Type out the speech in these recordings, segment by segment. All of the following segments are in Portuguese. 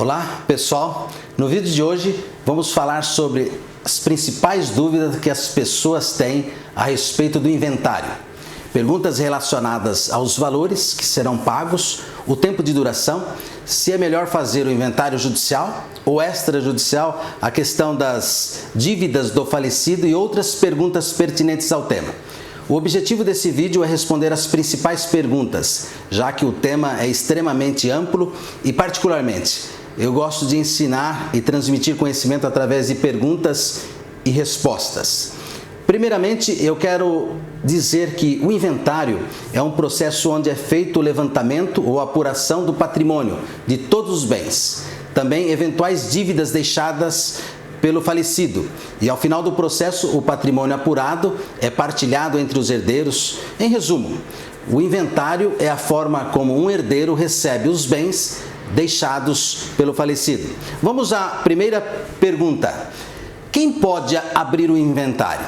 Olá pessoal, no vídeo de hoje vamos falar sobre as principais dúvidas que as pessoas têm a respeito do inventário. Perguntas relacionadas aos valores que serão pagos, o tempo de duração, se é melhor fazer o inventário judicial ou extrajudicial, a questão das dívidas do falecido e outras perguntas pertinentes ao tema. O objetivo desse vídeo é responder as principais perguntas, já que o tema é extremamente amplo e, particularmente, eu gosto de ensinar e transmitir conhecimento através de perguntas e respostas. Primeiramente, eu quero dizer que o inventário é um processo onde é feito o levantamento ou apuração do patrimônio de todos os bens, também eventuais dívidas deixadas pelo falecido, e ao final do processo o patrimônio apurado é partilhado entre os herdeiros. Em resumo, o inventário é a forma como um herdeiro recebe os bens deixados pelo falecido. Vamos à primeira pergunta. Quem pode abrir o inventário?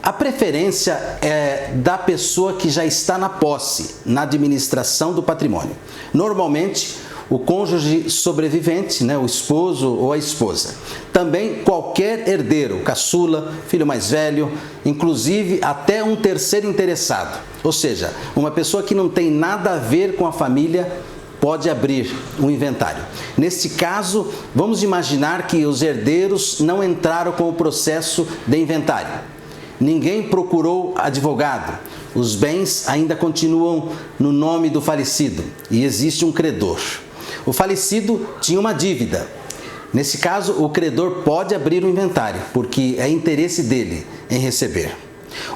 A preferência é da pessoa que já está na posse, na administração do patrimônio. Normalmente, o cônjuge sobrevivente, o esposo ou a esposa. Também qualquer herdeiro, caçula, filho mais velho, inclusive até um terceiro interessado. Ou seja, uma pessoa que não tem nada a ver com a família pode abrir um inventário. Neste caso, vamos imaginar que os herdeiros não entraram com o processo de inventário. Ninguém procurou advogado. Os bens ainda continuam no nome do falecido e existe um credor. O falecido tinha uma dívida. Nesse caso, o credor pode abrir o inventário, porque é interesse dele em receber.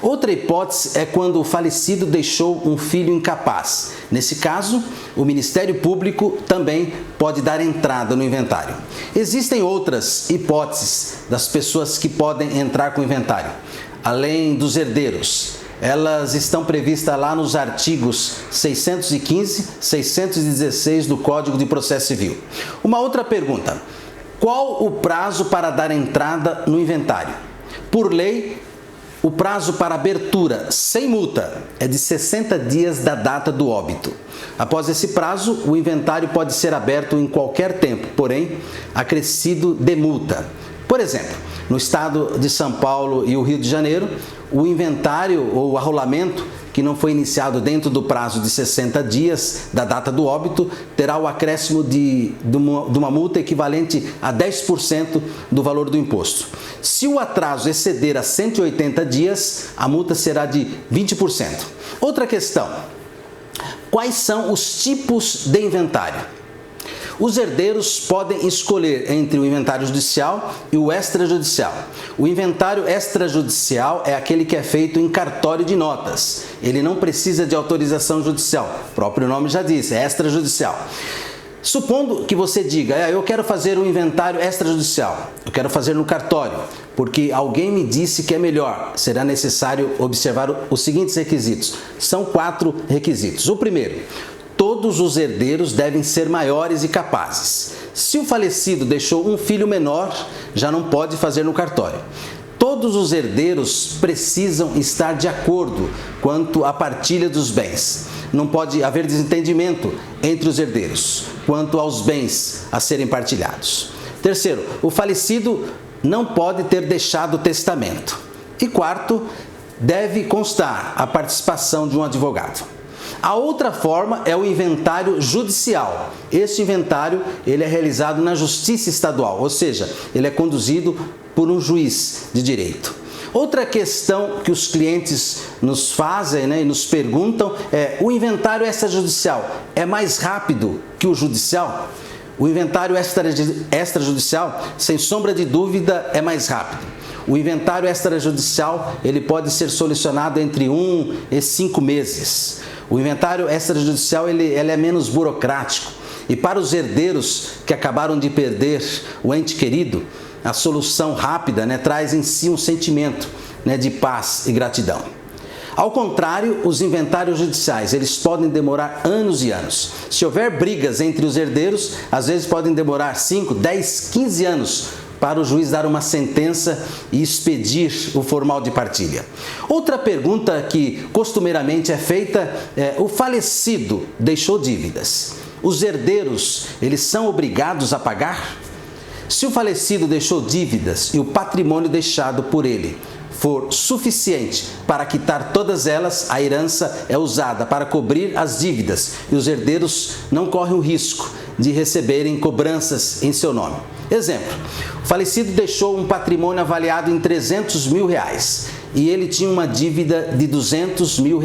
Outra hipótese é quando o falecido deixou um filho incapaz. Nesse caso, o Ministério Público também pode dar entrada no inventário. Existem outras hipóteses das pessoas que podem entrar com o inventário, além dos herdeiros. Elas estão previstas lá nos artigos 615, 616 do Código de Processo Civil. Uma outra pergunta: qual o prazo para dar entrada no inventário? Por lei, o prazo para abertura sem multa é de 60 dias da data do óbito. Após esse prazo, o inventário pode ser aberto em qualquer tempo, porém, acrescido de multa. Por exemplo, no estado de São Paulo e o Rio de Janeiro, o inventário ou arrolamento que não foi iniciado dentro do prazo de 60 dias da data do óbito terá o acréscimo de uma multa equivalente a 10% do valor do imposto. Se o atraso exceder a 180 dias, a multa será de 20%. Outra questão: quais são os tipos de inventário? Os herdeiros podem escolher entre o inventário judicial e o extrajudicial. O inventário extrajudicial é aquele que é feito em cartório de notas. Ele não precisa de autorização judicial. O próprio nome já diz, é extrajudicial. Supondo que você diga, eu quero fazer um inventário extrajudicial, eu quero fazer no cartório, porque alguém me disse que é melhor. Será necessário observar os seguintes requisitos. São 4 requisitos. O primeiro: todos os herdeiros devem ser maiores e capazes. Se o falecido deixou um filho menor, já não pode fazer no cartório. Todos os herdeiros precisam estar de acordo quanto à partilha dos bens. Não pode haver desentendimento entre os herdeiros quanto aos bens a serem partilhados. Terceiro, o falecido não pode ter deixado testamento. E quarto, deve constar a participação de um advogado. A outra forma é o inventário judicial. Este inventário ele é realizado na Justiça Estadual, ou seja, ele é conduzido por um juiz de direito. Outra questão que os clientes nos fazem e nos perguntam é: o inventário extrajudicial é mais rápido que o judicial? O inventário extrajudicial, sem sombra de dúvida, é mais rápido. O inventário extrajudicial ele pode ser solucionado entre 1 e 5 meses. O inventário extrajudicial ele é menos burocrático. E para os herdeiros que acabaram de perder o ente querido, a solução rápida traz em si um sentimento de paz e gratidão. Ao contrário, os inventários judiciais eles podem demorar anos e anos. Se houver brigas entre os herdeiros, às vezes podem demorar 5, 10, 15 anos para o juiz dar uma sentença e expedir o formal de partilha. Outra pergunta que costumeiramente é feita é: o falecido deixou dívidas? os herdeiros, eles são obrigados a pagar? Se o falecido deixou dívidas e o patrimônio deixado por ele for suficiente para quitar todas elas, a herança é usada para cobrir as dívidas e os herdeiros não correm o risco de receberem cobranças em seu nome. Exemplo, o falecido deixou um patrimônio avaliado em R$300 mil e ele tinha uma dívida de R$200 mil.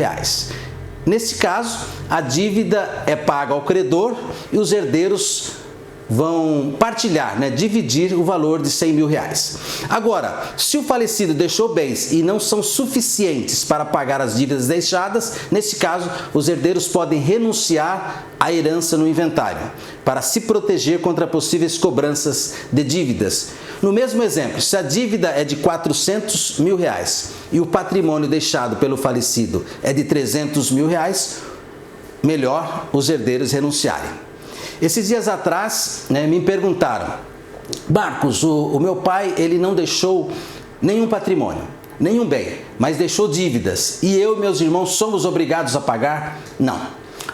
Nesse caso, a dívida é paga ao credor e os herdeiros vão partilhar, dividir o valor de R$100 mil. Agora, se o falecido deixou bens e não são suficientes para pagar as dívidas deixadas, nesse caso, os herdeiros podem renunciar à herança no inventário, para se proteger contra possíveis cobranças de dívidas. No mesmo exemplo, se a dívida é de R$400 mil e o patrimônio deixado pelo falecido é de R$300 mil, melhor os herdeiros renunciarem. Esses dias atrás, me perguntaram: Marcos, o meu pai ele não deixou nenhum patrimônio, nenhum bem, mas deixou dívidas e eu e meus irmãos somos obrigados a pagar?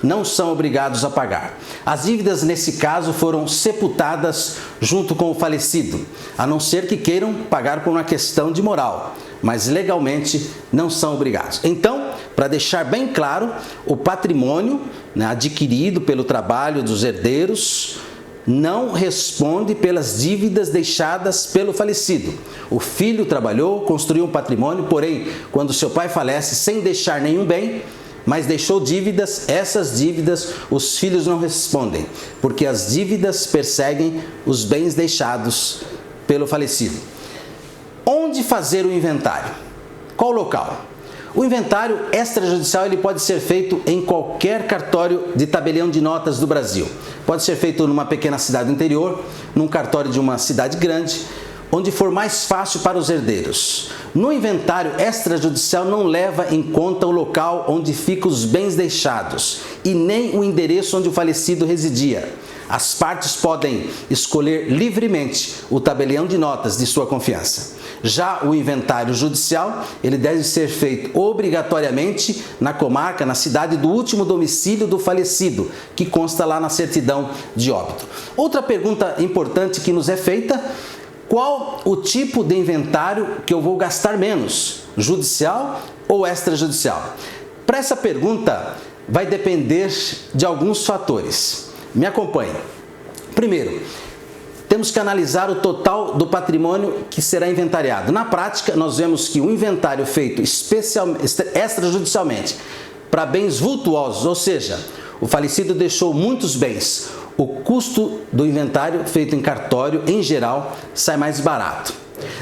Não são obrigados a pagar. As dívidas nesse caso foram sepultadas junto com o falecido, a não ser que queiram pagar por uma questão de moral, mas legalmente não são obrigados. Então, para deixar bem claro, o patrimônio adquirido pelo trabalho dos herdeiros não responde pelas dívidas deixadas pelo falecido. O filho trabalhou, construiu um patrimônio, porém, quando seu pai falece sem deixar nenhum bem, mas deixou dívidas, essas dívidas os filhos não respondem, porque as dívidas perseguem os bens deixados pelo falecido. Onde fazer o inventário? Qual local? O inventário extrajudicial ele pode ser feito em qualquer cartório de tabelião de notas do Brasil. Pode ser feito numa pequena cidade do interior, num cartório de uma cidade grande, onde for mais fácil para os herdeiros. No inventário extrajudicial não leva em conta o local onde ficam os bens deixados e nem o endereço onde o falecido residia. As partes podem escolher livremente o tabelião de notas de sua confiança. Já o inventário judicial, ele deve ser feito obrigatoriamente na comarca, na cidade do último domicílio do falecido, que consta lá na certidão de óbito. Outra pergunta importante que nos é feita: qual o tipo de inventário que eu vou gastar menos, judicial ou extrajudicial? Para essa pergunta, vai depender de alguns fatores. Me acompanhe. Primeiro, temos que analisar o total do patrimônio que será inventariado. Na prática, nós vemos que o inventário feito extrajudicialmente para bens vultuosos, ou seja, o falecido deixou muitos bens, o custo do inventário feito em cartório, em geral, sai mais barato.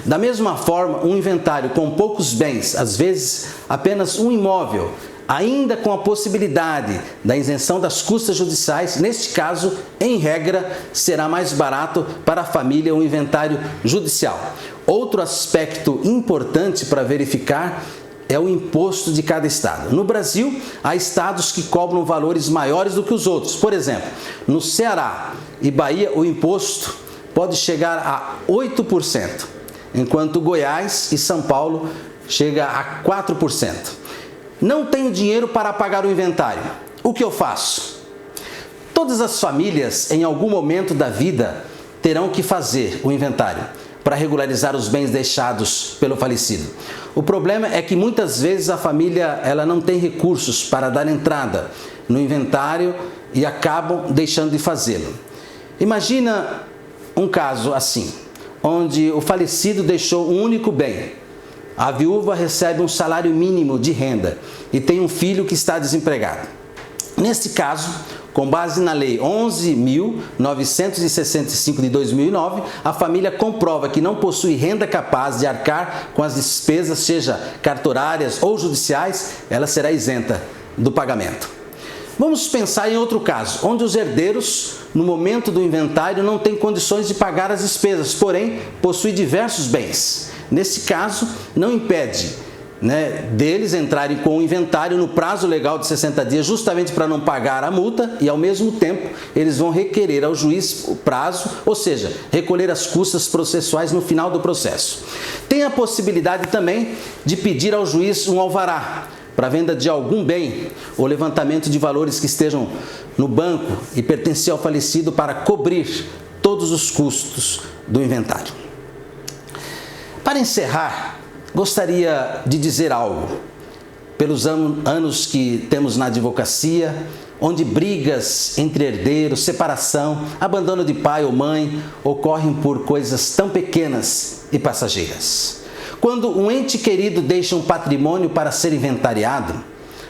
Da mesma forma, um inventário com poucos bens, às vezes apenas um imóvel, ainda com a possibilidade da isenção das custas judiciais, neste caso, em regra, será mais barato para a família o inventário judicial. Outro aspecto importante para verificar é o imposto de cada estado. No Brasil, há estados que cobram valores maiores do que os outros. Por exemplo, no Ceará e Bahia, o imposto pode chegar a 8%, enquanto Goiás e São Paulo chega a 4%. Não tenho dinheiro para pagar o inventário. O que eu faço? Todas as famílias, em algum momento da vida, terão que fazer o inventário para regularizar os bens deixados pelo falecido. O problema é que muitas vezes a família ela não tem recursos para dar entrada no inventário e acabam deixando de fazê-lo. Imagina um caso assim, onde o falecido deixou um único bem. A viúva recebe um salário mínimo de renda e tem um filho que está desempregado. Neste caso, com base na Lei 11.965 de 2009, a família comprova que não possui renda capaz de arcar com as despesas, seja cartorárias ou judiciais, ela será isenta do pagamento. Vamos pensar em outro caso, onde os herdeiros, no momento do inventário, não têm condições de pagar as despesas, porém, possuem diversos bens. Nesse caso, não impede deles entrarem com o inventário no prazo legal de 60 dias, justamente para não pagar a multa e, ao mesmo tempo, eles vão requerer ao juiz o prazo, ou seja, recolher as custas processuais no final do processo. Tem a possibilidade também de pedir ao juiz um alvará para a venda de algum bem ou levantamento de valores que estejam no banco e pertenciam ao falecido para cobrir todos os custos do inventário. Para encerrar, gostaria de dizer algo. Pelos anos que temos na advocacia, onde brigas entre herdeiros, separação, abandono de pai ou mãe ocorrem por coisas tão pequenas e passageiras. Quando um ente querido deixa um patrimônio para ser inventariado,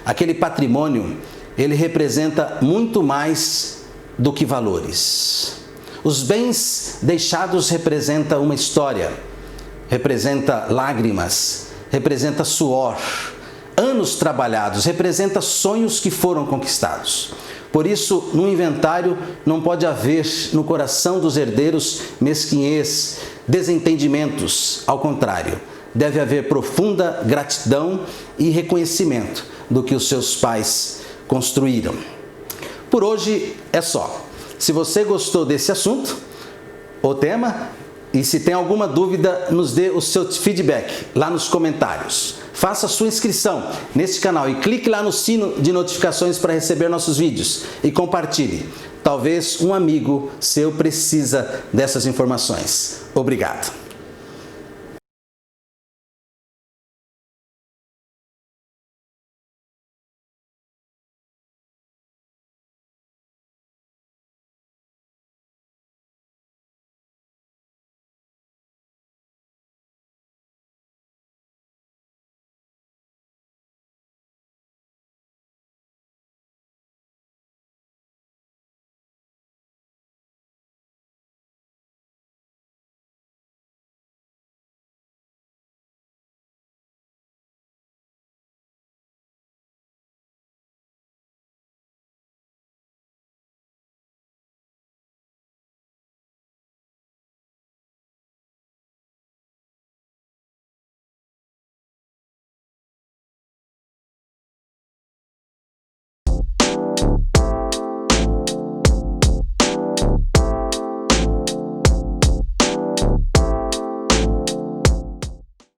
aquele patrimônio, ele representa muito mais do que valores. Os bens deixados representam uma história, representa lágrimas, representa suor, anos trabalhados, representa sonhos que foram conquistados. Por isso, no inventário não pode haver no coração dos herdeiros mesquinhez, desentendimentos. Ao contrário, deve haver profunda gratidão e reconhecimento do que os seus pais construíram. Por hoje é só. Se você gostou desse assunto, o tema, e se tem alguma dúvida, nos dê o seu feedback lá nos comentários. Faça sua inscrição neste canal e clique lá no sino de notificações para receber nossos vídeos e compartilhe. Talvez um amigo seu precisa dessas informações. Obrigado.